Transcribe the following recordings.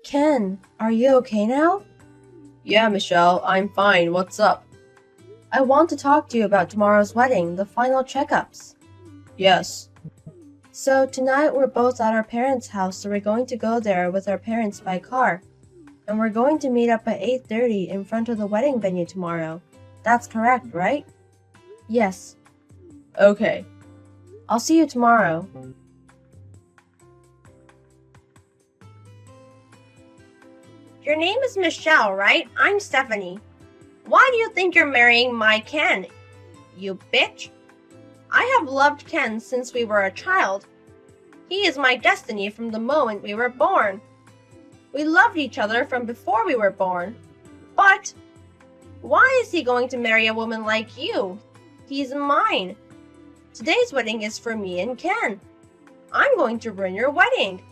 Ken, are you okay now? Yeah, Michelle, I'm fine. What's up? I want to talk to you about tomorrow's wedding, the final checkups. Yes. So, tonight we're both at our parents' house, so we're going to go there with our parents by car. And we're going to meet up at 8:30 in front of the wedding venue tomorrow. That's correct, right? Yes. Okay. I'll see you tomorrow. Your name is Michelle, right? I'm Stephanie. Why do you think you're marrying my Ken? You bitch. I have loved Ken since we were a child. He is my destiny from the moment we were born. We loved each other from before we were born. But why is he going to marry a woman like you? He's mine. Today's wedding is for me and Ken. I'm going to ruin your wedding.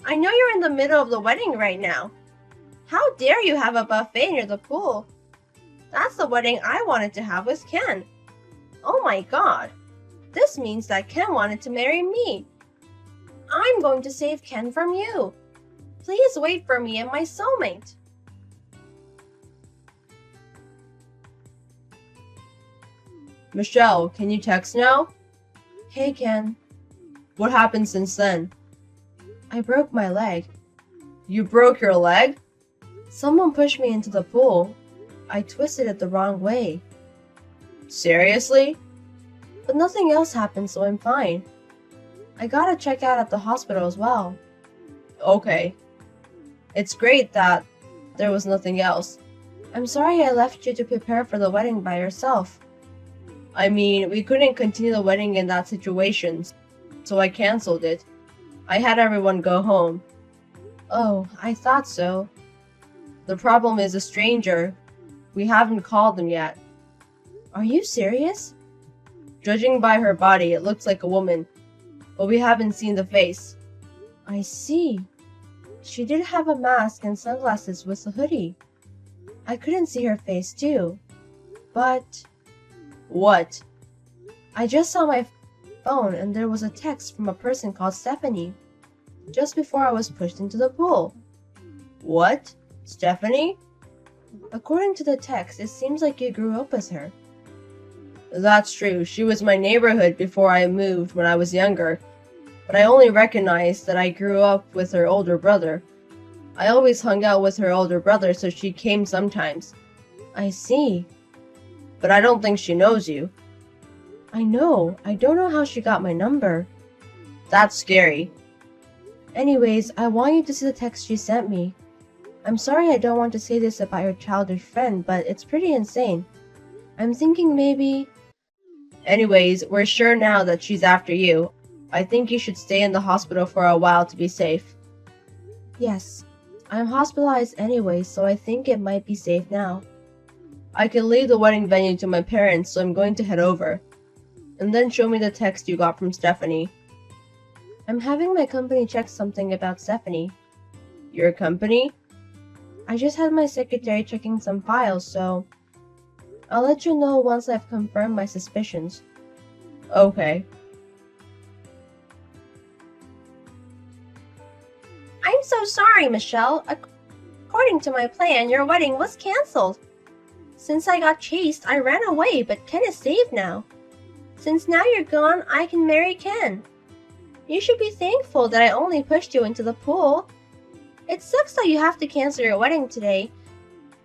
I know you're in the middle of the wedding right now. How dare you have a buffet near the pool? That's the wedding I wanted to have with Ken. Oh my god. This means that Ken wanted to marry me. I'm going to save Ken from you. Please wait for me and my soulmate. Michelle, can you text now? Hey, Ken. What happened since then? I broke my leg. You broke your leg? Someone pushed me into the pool. I twisted it the wrong way. Seriously? But nothing else happened, so I'm fine. I gotta check out at the hospital as well. Okay. It's great that there was nothing else. I'm sorry I left you to prepare for the wedding by yourself. I mean, we couldn't continue the wedding in that situation, so I canceled it. I had everyone go home. Oh, I thought so. The problem is a stranger. We haven't called them yet. Are you serious? Judging by her body, it looks like a woman, but we haven't seen the face. I see. She did have a mask and sunglasses with a hoodie. I couldn't see her face too. But What? I just saw my phone and there was a text from a person called Stephanie just before I was pushed into the pool. What? Stephanie? According to the text, it seems like you grew up with her. That's true. She was my neighborhood before I moved when I was younger, but I only recognized that I grew up with her older brother. I always hung out with her older brother, so she came sometimes. I see. But I don't think she knows you. I know. I don't know how she got my number. That's scary. Anyways, I want you to see the text she sent me. I'm sorry I don't want to say this about your childish friend, but it's pretty insane. I'm thinking maybe... Anyways, we're sure now that she's after you. I think you should stay in the hospital for a while to be safe. Yes. I'm hospitalized anyway, so I think it might be safe now. I can leave the wedding venue to my parents, so I'm going to head over. And then show me the text you got from Stephanie. I'm having my company check something about Stephanie. Your company? I just had my secretary checking some files, so I'll let you know once I've confirmed my suspicions. Okay. I'm so sorry, Michelle. According to my plan, your wedding was canceled. Since I got chased, I ran away, but Ken is safe now. Since now you're gone, I can marry Ken. You should be thankful that I only pushed you into the pool. It sucks that you have to cancel your wedding today,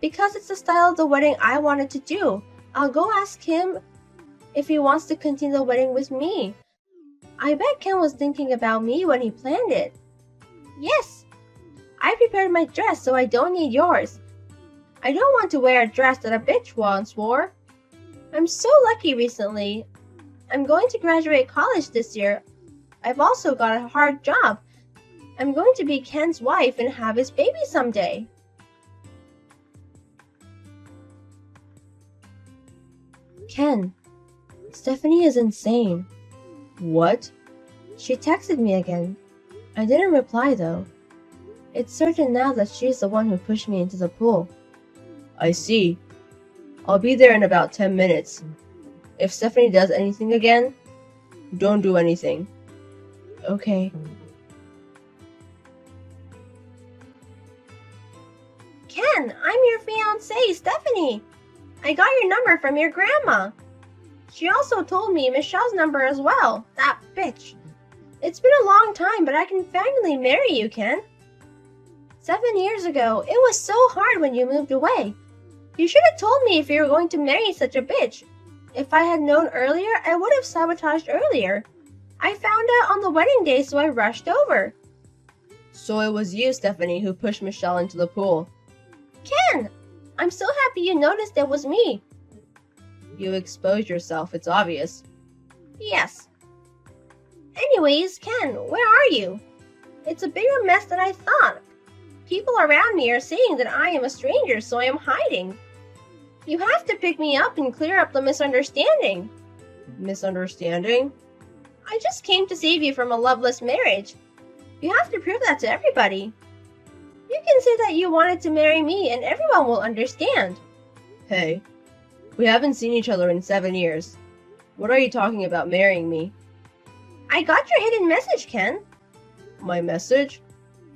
because it's the style of the wedding I wanted to do. I'll go ask him if he wants to continue the wedding with me. I bet Ken was thinking about me when he planned it. Yes, I prepared my dress so I don't need yours. I don't want to wear a dress that a bitch once wore. I'm so lucky recently. I'm going to graduate college this year. I've also got a hard job. I'm going to be Ken's wife and have his baby someday. Ken, Stephanie is insane. What? She texted me again. I didn't reply though. It's certain now that she's the one who pushed me into the pool. I see. I'll be there in about 10 minutes. If Stephanie does anything again, don't do anything. Okay. Ken, I'm your fiancée, Stephanie. I got your number from your grandma. She also told me Michelle's number as well. That bitch. It's been a long time, but I can finally marry you, Ken. 7 years ago, it was so hard when you moved away. You should have told me if you were going to marry such a bitch. If I had known earlier, I would have sabotaged earlier. I found out on the wedding day, so I rushed over. So it was you, Stephanie, who pushed Michelle into the pool. Ken, I'm so happy you noticed it was me. You exposed yourself, it's obvious. Yes. Anyways, Ken, where are you? It's a bigger mess than I thought. People around me are saying that I am a stranger, so I am hiding. You have to pick me up and clear up the misunderstanding. Misunderstanding? I just came to save you from a loveless marriage. You have to prove that to everybody. You can say that you wanted to marry me and everyone will understand. Hey, we haven't seen each other in 7 years. What are you talking about marrying me? I got your hidden message, Ken. My message?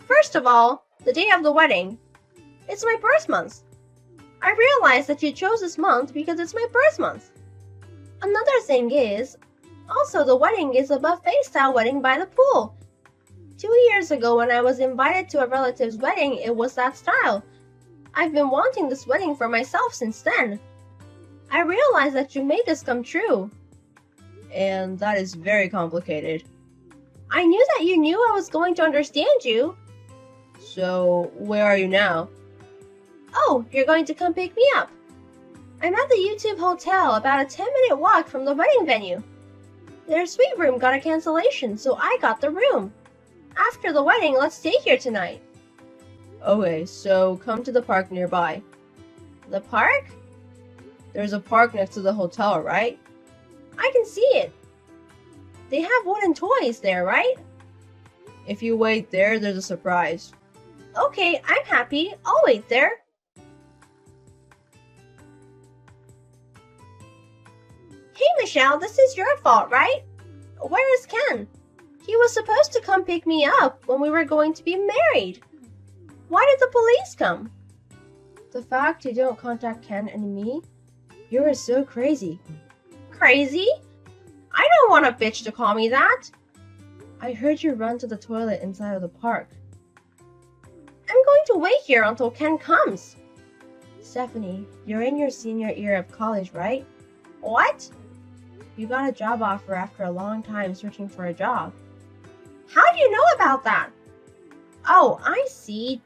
First of all, the day of the wedding. It's my birth month. I realized that you chose this month because it's my birth month. Another thing is, also the wedding is a buffet-style wedding by the pool. 2 years ago when I was invited to a relative's wedding, it was that style. I've been wanting this wedding for myself since then. I realized that you made this come true. And that is very complicated. I knew that you knew I was going to understand you. So, where are you now? Oh, you're going to come pick me up. I'm at the YouTube Hotel, about a 10-minute walk from the wedding venue. Their suite room got a cancellation, so I got the room. After the wedding, let's stay here tonight. Okay, so come to the park nearby. The park? There's a park next to the hotel, right? I can see it. They have wooden toys there, right? If you wait there, there's a surprise. Okay, I'm happy. I'll wait there. Hey, Michelle, this is your fault, right? Where is Ken? He was supposed to come pick me up when we were going to be married. Why did the police come? The fact you don't contact Ken and me? You are so crazy. Crazy? I don't want a bitch to call me that. I heard you run to the toilet inside of the park. I'm going to wait here until Ken comes. Stephanie, you're in your senior year of college, right? What? You got a job offer after a long time searching for a job. How do you know about that? Oh, I see.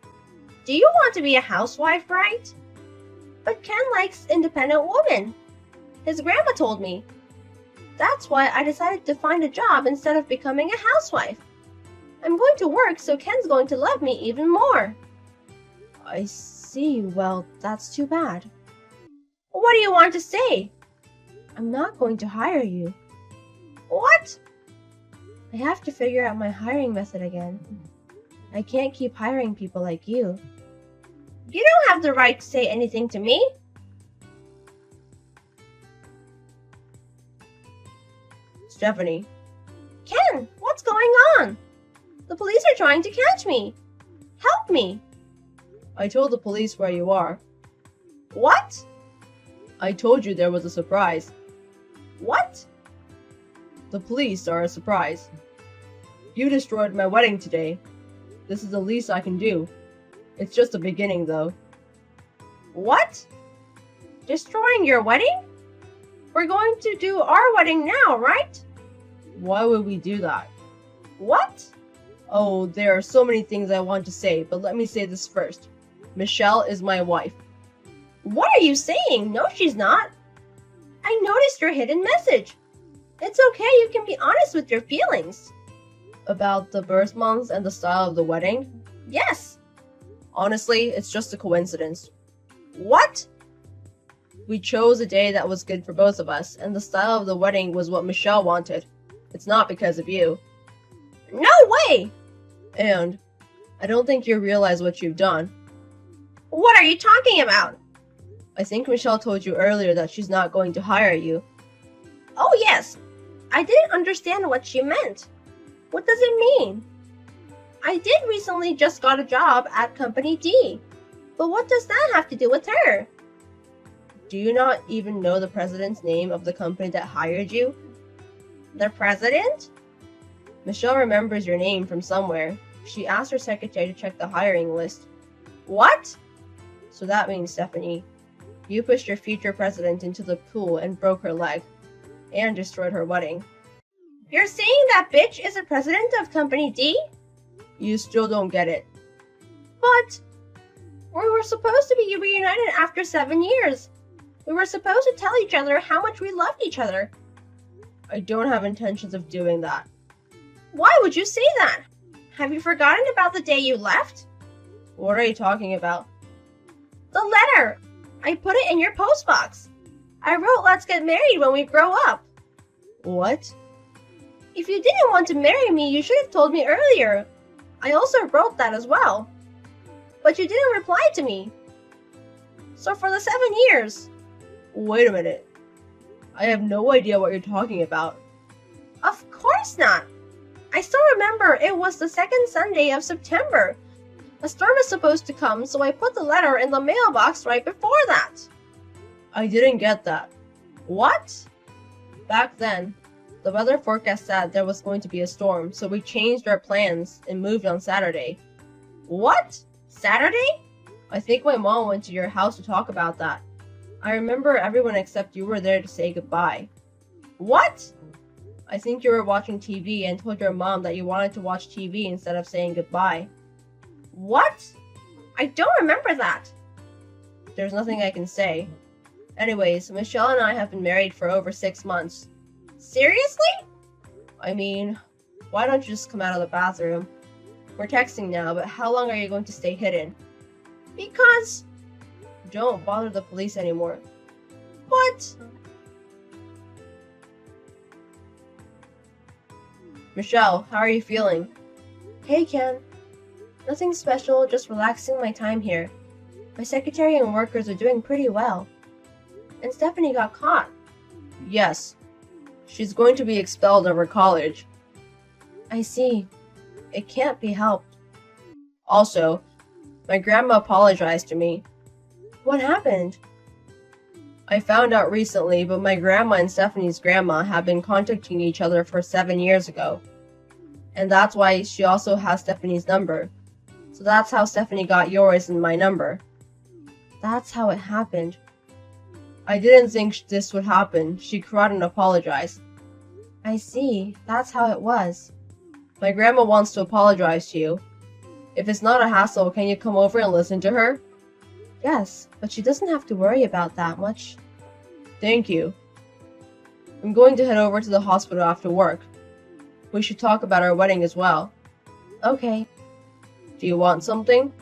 Do you want to be a housewife, right? But Ken likes independent women. His grandma told me. That's why I decided to find a job instead of becoming a housewife. I'm going to work, so Ken's going to love me even more. I see. Well, that's too bad. What do you want to say? I'm not going to hire you. What? I have to figure out my hiring method again. I can't keep hiring people like you. You don't have the right to say anything to me. Stephanie. Ken, what's going on? The police are trying to catch me. Help me. I told the police where you are. What? I told you there was a surprise. What? The police are a surprise. You destroyed my wedding today. This is the least I can do. It's just the beginning, though. What? Destroying your wedding? We're going to do our wedding now, right? Why would we do that? What? Oh, there are so many things I want to say, but let me say this first. Michelle is my wife. What are you saying? No, she's not. I noticed your hidden message. It's okay, you can be honest with your feelings. About the birth month and the style of the wedding? Yes. Honestly, it's just a coincidence. What? We chose a day that was good for both of us, and the style of the wedding was what Michelle wanted. It's not because of you. No way! And I don't think you realize what you've done. What are you talking about? I think Michelle told you earlier that she's not going to hire you. Oh yes. I didn't understand what she meant. What does it mean? I did recently just got a job at Company D. But what does that have to do with her? Do you not even know the president's name of the company that hired you? The president? Michelle remembers your name from somewhere. She asked her secretary to check the hiring list. What? So that means, Stephanie, you pushed your future president into the pool and broke her leg, and destroyed her wedding. You're saying that bitch is the president of Company D? You still don't get it. But we were supposed to be reunited after 7 years. We were supposed to tell each other how much we loved each other. I don't have intentions of doing that. Why would you say that? Have you forgotten about the day you left? What are you talking about? The letter! I put it in your postbox. I wrote, let's get married when we grow up. What? If you didn't want to marry me, you should have told me earlier. I also wrote that as well. But you didn't reply to me. So for the 7 years. Wait a minute. I have no idea what you're talking about. Of course not. I still remember it was the second Sunday of September. A storm is supposed to come, so I put the letter in the mailbox right before that. I didn't get that. What? Back then, the weather forecast said there was going to be a storm, so we changed our plans and moved on Saturday. What? Saturday? I think my mom went to your house to talk about that. I remember everyone except you were there to say goodbye. What? I think you were watching TV and told your mom that you wanted to watch TV instead of saying goodbye. What? I don't remember that. There's nothing I can say. Anyways, Michelle and I have been married for over 6 months. Seriously? I mean, why don't you just come out of the bathroom? We're texting now, but how long are you going to stay hidden? Because... Don't bother the police anymore. What? Michelle, how are you feeling? Hey, Ken. Nothing special, just relaxing my time here. My secretary and workers are doing pretty well. And Stephanie got caught. Yes. She's going to be expelled of her college. I see. It can't be helped. Also, my grandma apologized to me. What happened? I found out recently, but my grandma and Stephanie's grandma have been contacting each other for 7 years ago. And that's why she also has Stephanie's number. So that's how Stephanie got yours and my number. That's how it happened. I didn't think this would happen. She cried and apologized. I see. That's how it was. My grandma wants to apologize to you. If it's not a hassle, can you come over and listen to her? Yes, but she doesn't have to worry about that much. Thank you. I'm going to head over to the hospital after work. We should talk about our wedding as well. Okay. Do you want something?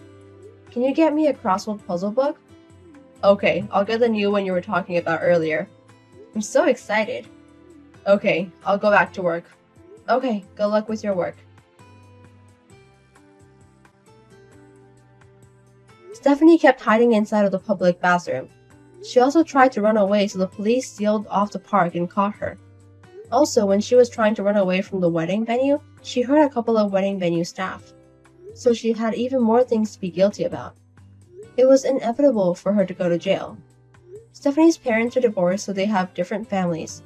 Can you get me a crossword puzzle book? Okay, I'll get the new one you were talking about earlier. I'm so excited. Okay, I'll go back to work. Okay, good luck with your work. Stephanie kept hiding inside of the public bathroom. She also tried to run away, so the police sealed off the park and caught her. Also, when she was trying to run away from the wedding venue, she hurt a couple of wedding venue staff. So she had even more things to be guilty about. It was inevitable for her to go to jail. Stephanie's parents are divorced, so they have different families.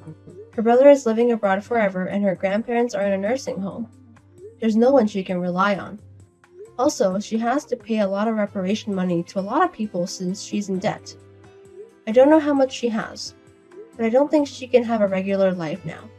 Her brother is living abroad forever, and her grandparents are in a nursing home. There's no one she can rely on. Also, she has to pay a lot of reparation money to a lot of people since she's in debt. I don't know how much she has, but I don't think she can have a regular life now.